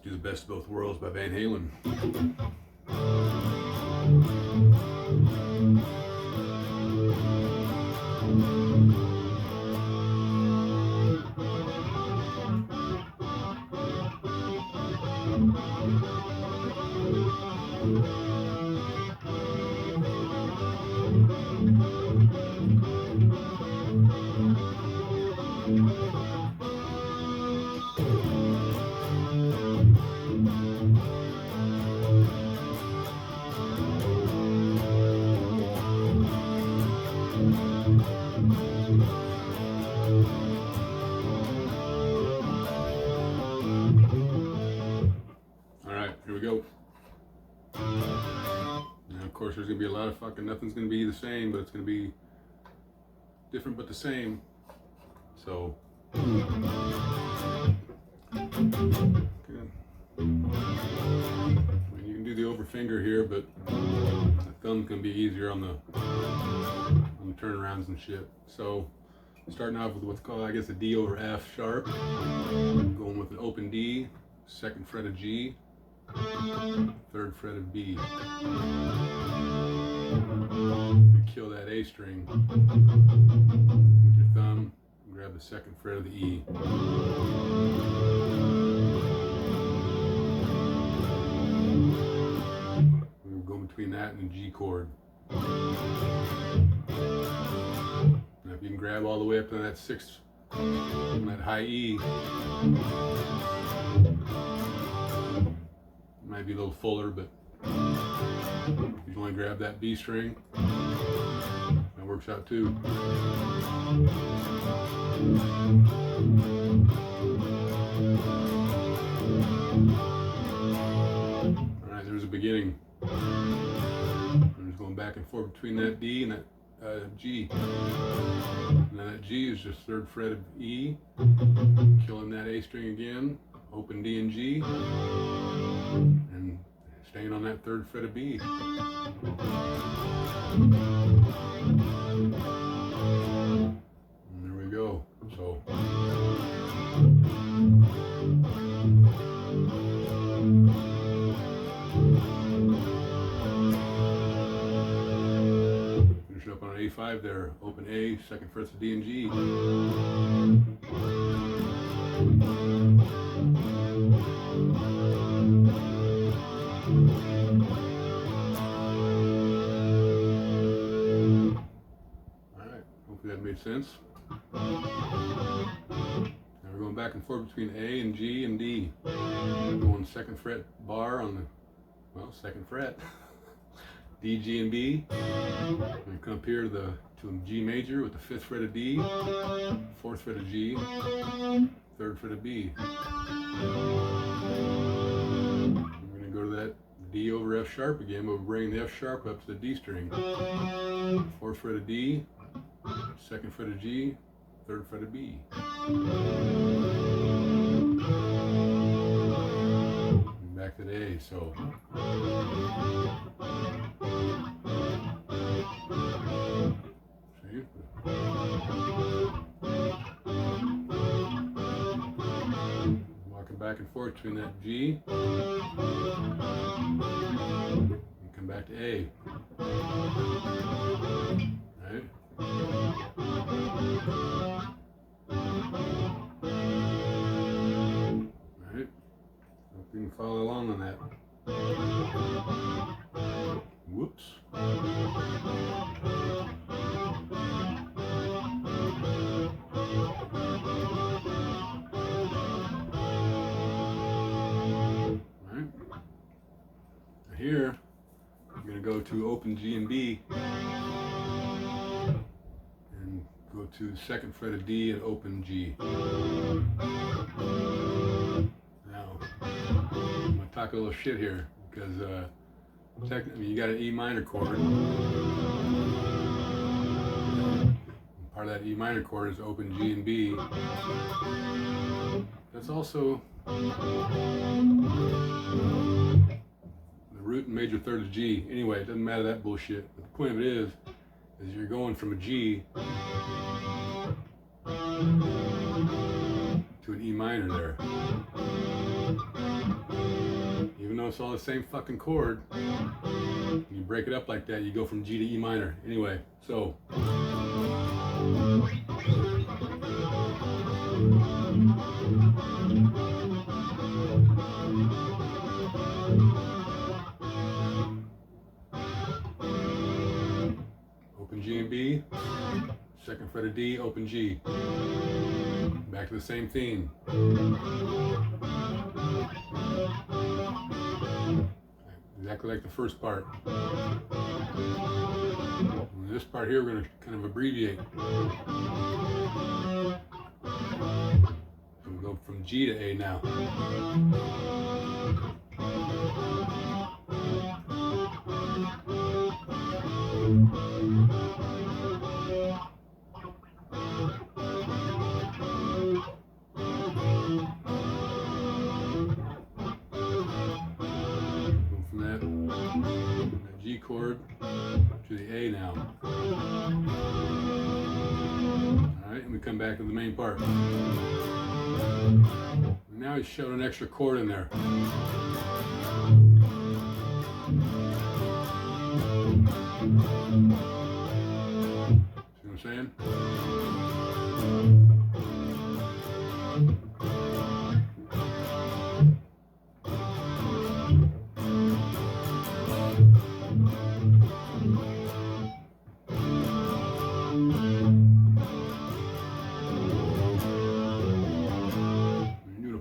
Do the Best of Both Worlds by Van Halen. Alright, here we go. Now, of course, there's going to be a lot of fucking, nothing's going to be the same, but it's going to be different but the same. So, good. I mean, you can do the over finger here, but the thumb's going to be easier on the turnarounds and shit. So, starting off with what's called, I guess, a D over F sharp. Going with an open D, second fret of G, third fret of B. You kill that A string with your thumb, and grab the second fret of the E. We'll go between that and the G chord. Now if you can grab all the way up to that sixth, that high E, might be a little fuller, but if you only grab that B string, that works out too. Alright, there's a beginning. I'm just going back and forth between that D and that G. And then that G is just third fret of E, killing that A string again, open D and G, and staying on that third fret of B. And there we go. So. Finish up on an A5 there. Open A, second frets of D and G. Alright, hopefully that made sense. Now we're going back and forth between A and G and D. Going second fret bar on the, well, second fret. D, G, and B. We come up here to the G major with the fifth fret of D, fourth fret of G, third fret of B. We're going to go to that D over F sharp again, but we're bringing the F sharp up to the D string. Fourth fret of D, second fret of G, third fret of B. And back to the A, so. See? Walking back and forth between that G and come back to A. Right? Right? Hope you can follow along on that. Whoops. Right. Here, I'm going to go to open G and B and go to second fret of D and open G. Now, I'm going to talk a little shit here because technically you got an E minor chord. Part of that E minor chord is open G and B. That's also the root and major third of G. Anyway, it doesn't matter that bullshit. But the point of it is you're going from a G to an an E minor there. Even though it's all the same fucking chord, you break it up like that, you go from G to E minor. Anyway, so. Open G and B, second fret of D, open G. Back to the same theme. Exactly like the first part. And this part here we're going to kind of abbreviate. So we go from G to A now. G chord to the A now. Alright, and we come back to the main part. Now he's showed an extra chord in there. See what I'm saying?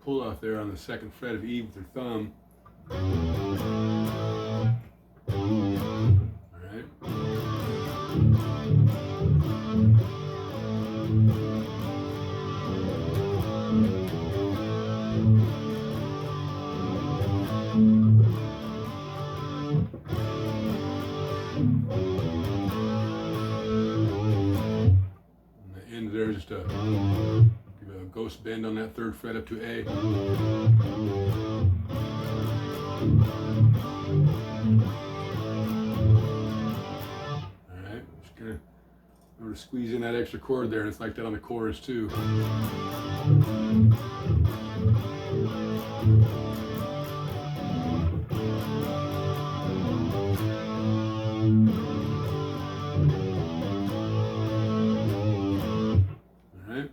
Pull off there on the second fret of E with your thumb. Alright. And the end there is just a ghost bend on that third fret up to A. Alright, just gonna remember to squeeze in that extra chord there, and it's like that on the chorus too. Alright.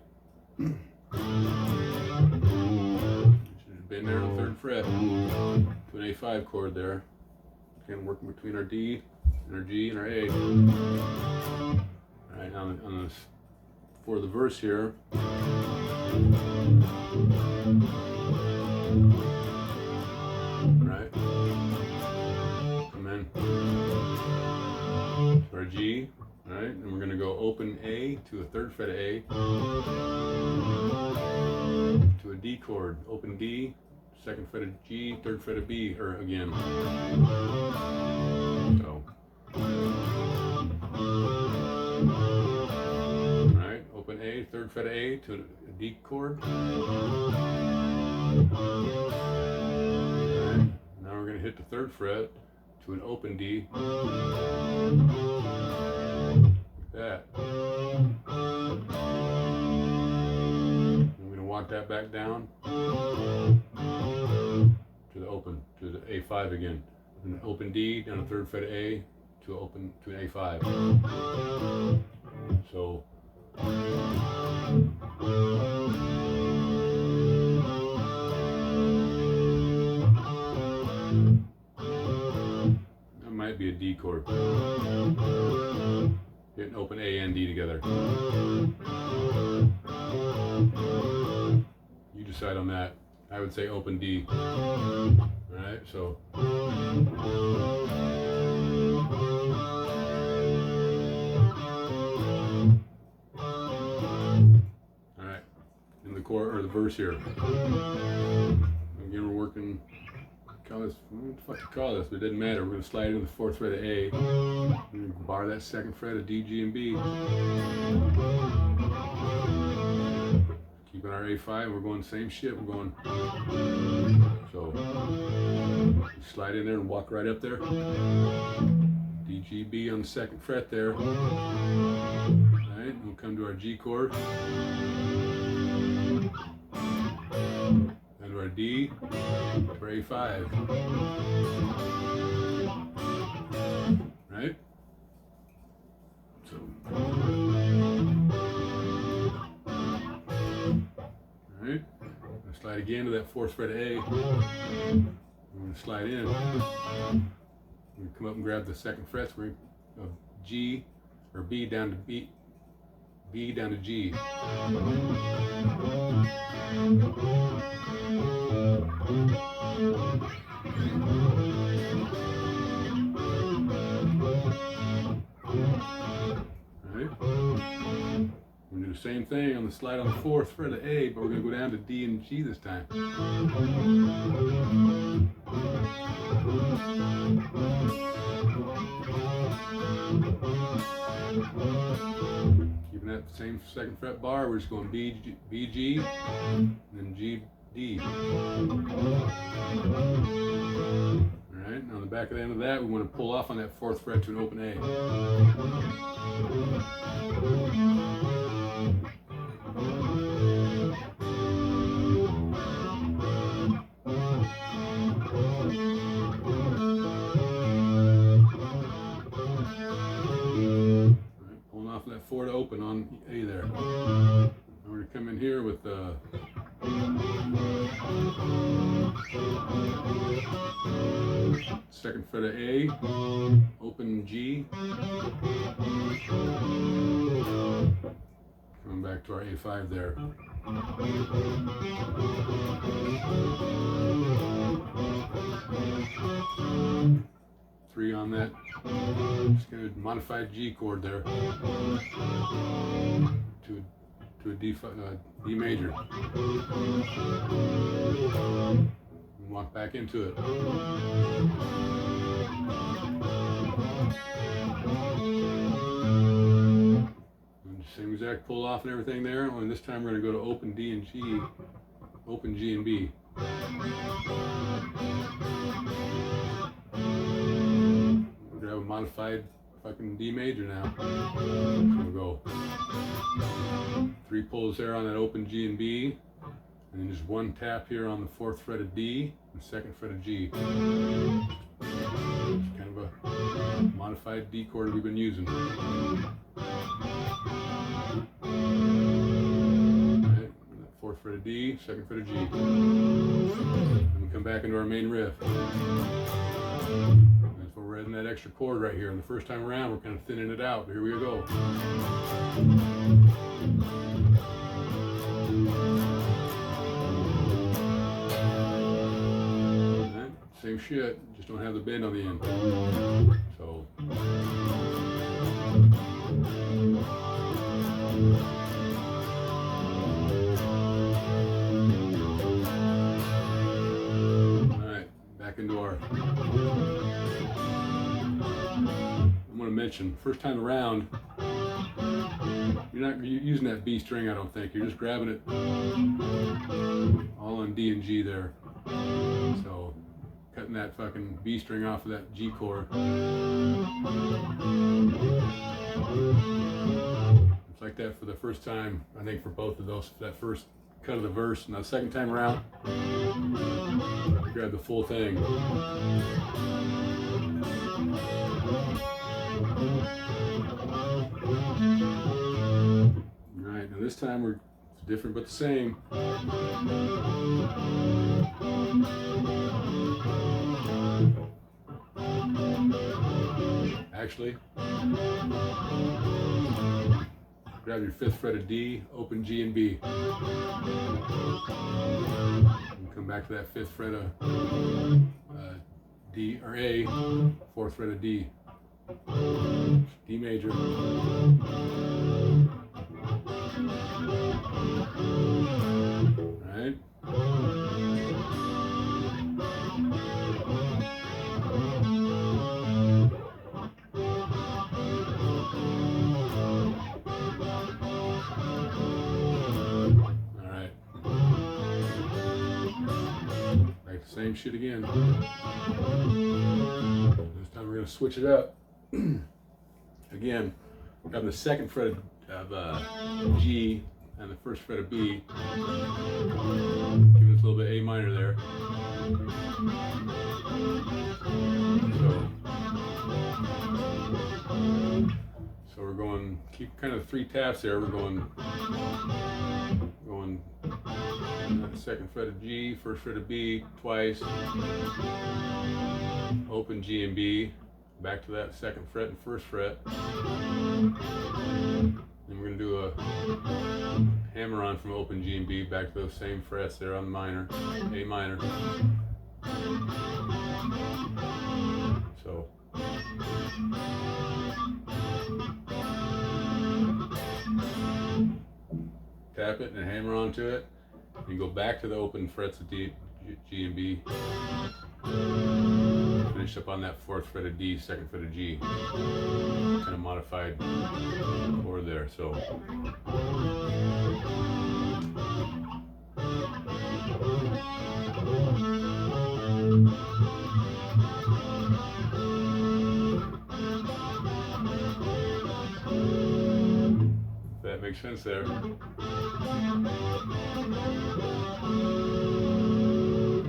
Bend there on the third fret to an A5 chord there. Again, working between our D and our G and our A. Alright, on this, for the verse here. Right. Come in. To our G. Alright, and we're going to go open A to a third fret of A. To a D chord, open D, second fret of G, third fret of B, or again. So, alright, open A, third fret of A to a D chord. Alright, now we're going to hit the third fret to an open D. Like that. Walk that back down to the open, to the A5 again. An open D down a third fret of A to open to an A5. So that might be a D chord. Hitting open A and D together. You decide on that. I would say open D. Alright, so. Alright, in the chord or the verse here. Again, we're working, call this, what the fuck you call this, but it doesn't matter. We're going to slide into the fourth fret of A. We're going to bar that second fret of D, G, and B. Keeping our A5, we're going same shit, we're going, so, you slide in there and walk right up there, D, G, B on the second fret there, alright, we'll come to our G chord, D to our A5. Right? So, alright, slide again to that 4th fret of A. We're going to slide in. We're going to come up and grab the 2nd frets. We're of G or B down to B, B down to G. Alright. We're going to do the same thing on the slide on the 4th fret of A, but we're going to go down to D and G this time. Keeping that same 2nd fret bar, we're just going B, G, and then G, D. Alright, now on the back of the end of that, we want to pull off on that 4th fret to an open A. Pulling off that 4 to open on A there. And we're going to come in here with 2nd fret of A, open G. Coming back to our A5 there. Three on that, just gonna modified G chord there to a D major. And walk back into it. And same exact pull off and everything there. Only this time we're gonna go to open D and G, open G and B. Grab a modified fucking D major now. So we'll go 3 pulls there on that open G and B, and then just 1 tap here on the 4th fret of D and 2nd fret of G. It's kind of a modified D chord we've been using. Alright, 4th fret of D, 2nd fret of G. And we come back into our main riff. We're adding that extra chord right here, and the first time around we're kind of thinning it out. Here we go. Right. Same shit, just don't have the bend on the end. So alright, back into our mention, first time around, you're not using that B string, I don't think. You're just grabbing it all on D and G there. So, cutting that fucking B string off of that G chord. It's like that for the first time, I think, for both of those, for that first cut of the verse. Now, the second time around, grab the full thing. Alright, now this time it's different but the same. Actually, grab your 5th fret of D, open G and B. And come back to that 5th fret of D or A, 4th fret of D. D major. Right? Alright. Like the same shit again. This time we're going to switch it up. Again, grabbing the 2nd fret of G and the 1st fret of B, giving us a little bit A minor there. kind of 3 taps there. We're going second fret of G, first fret of B twice, open G and B, back to that second fret and first fret. Then we're going to do a hammer on from open G and B back to those same frets there on the minor, A minor. So tap it and hammer onto it. You go back to the open frets of D, G and B. Finish up on that 4th fret of D, 2nd fret of G. Kind of modified chord there. So if that makes sense there.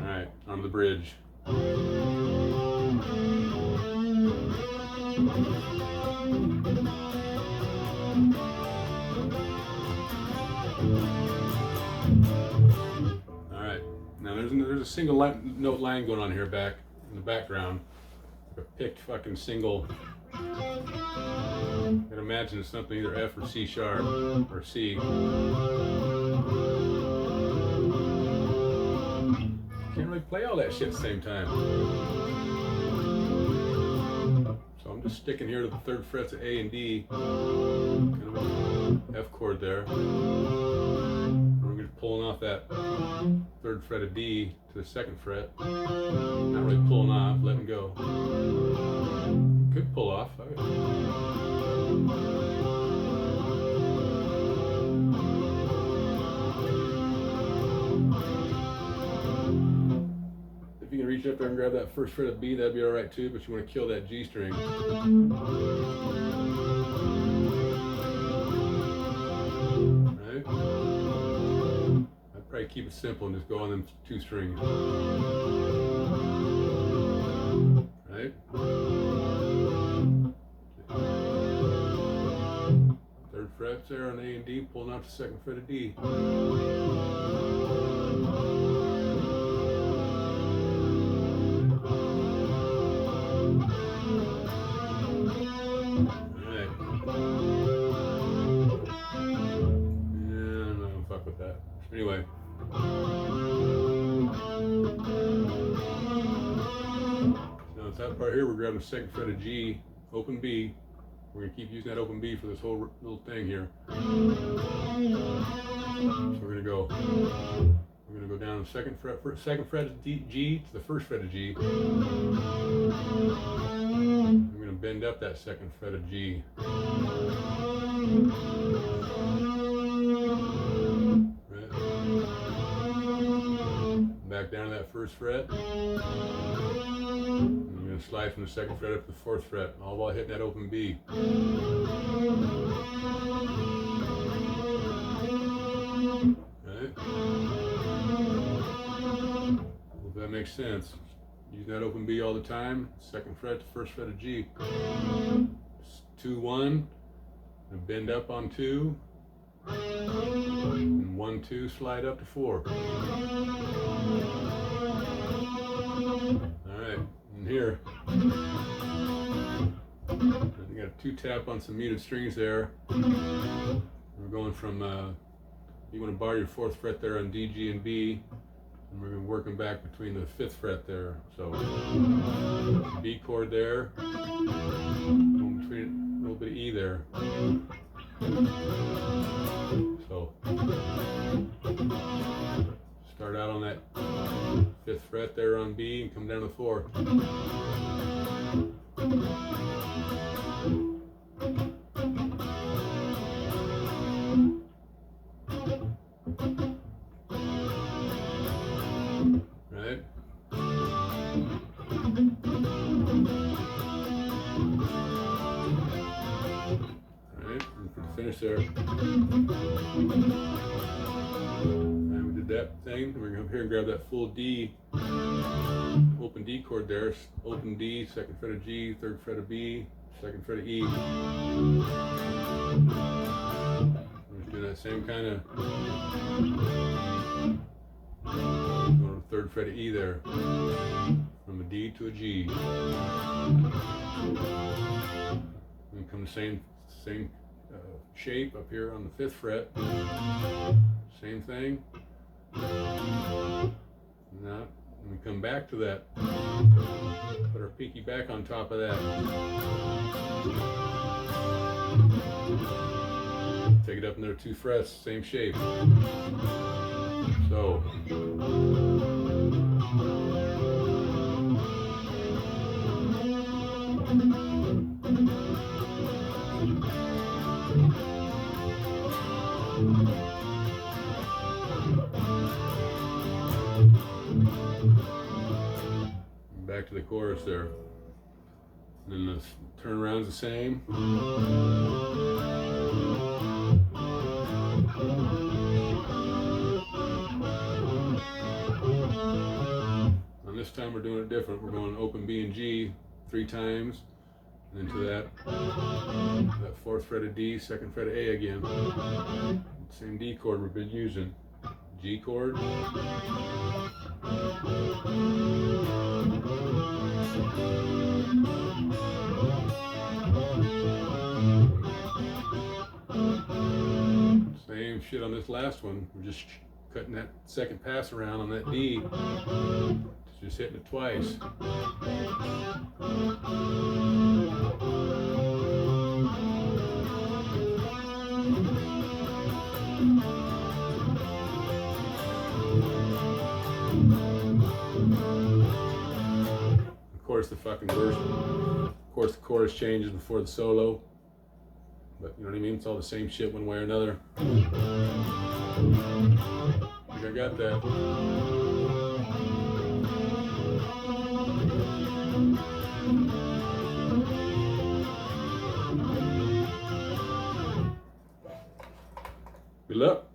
Alright, on the bridge. Alright, now there's a single note line going on here back in the background. A picked fucking single. I can imagine it's something either F or C sharp or C. Can't really play all that shit at the same time. So I'm just sticking here to the 3rd frets of A and D. Kind of an F chord there. We're just pulling off that 3rd fret of D to the 2nd fret. Not really pulling off, letting go. Could pull off. If you can reach up there and grab that 1st fret of B, that'd be alright too, but you want to kill that G string. Right? I'd probably keep it simple and just go on them 2 strings. Right? 3rd frets there on A and D, pulling out the 2nd fret of D. Alright. Yeah, I'm not gonna fuck with that. Anyway. Now it's that part here, we're grabbing the 2nd fret of G, open B. We're going to keep using that open B for this whole little thing here. So we're going to go down the 2nd fret, 2nd fret of G to the 1st fret of G. I'm going to bend up that 2nd fret of G. Right. Back down to that 1st fret. I'm going to slide from the 2nd fret up to the 4th fret, all while hitting that open B. Right? Hope that makes sense. Use that open B all the time. 2nd fret to 1st fret of G. 2, 1, and bend up on 2, and 1, 2, slide up to 4. Alright, and here, I got a 2 tap on some muted strings there. We're going from, you want to bar your 4th fret there on D, G, and B. And we're working back between the 5th fret there. So, B chord there, going between a little bit of E there. So, start out on that 5th fret there on B and come down to 4. Right? Alright, and for the finish there. And we did that thing. We're going to come here and grab that full D, open D chord there. Open D, 2nd fret of G, 3rd fret of B, second fret of E. I'm just doing that same kind of, going to the third fret of E there, from a D to a G. And come the same shape up here on the 5th fret. Same thing. Now we come back to that. Put our pinky back on top of that. Take it up another 2 frets, same shape. So. Back to the chorus there. And then the turnaround's the same. And this time we're doing it different. We're going open B and G 3 times. And then to that 4th fret of D, 2nd fret of A again. Same D chord we've been using. G chord. Same shit on this last one. We're just cutting that second pass around on that D. Just hitting it twice. Of course the fucking verse, of course the chorus changes before the solo, but you know what I mean, it's all the same shit one way or another. I think I got that. Good luck.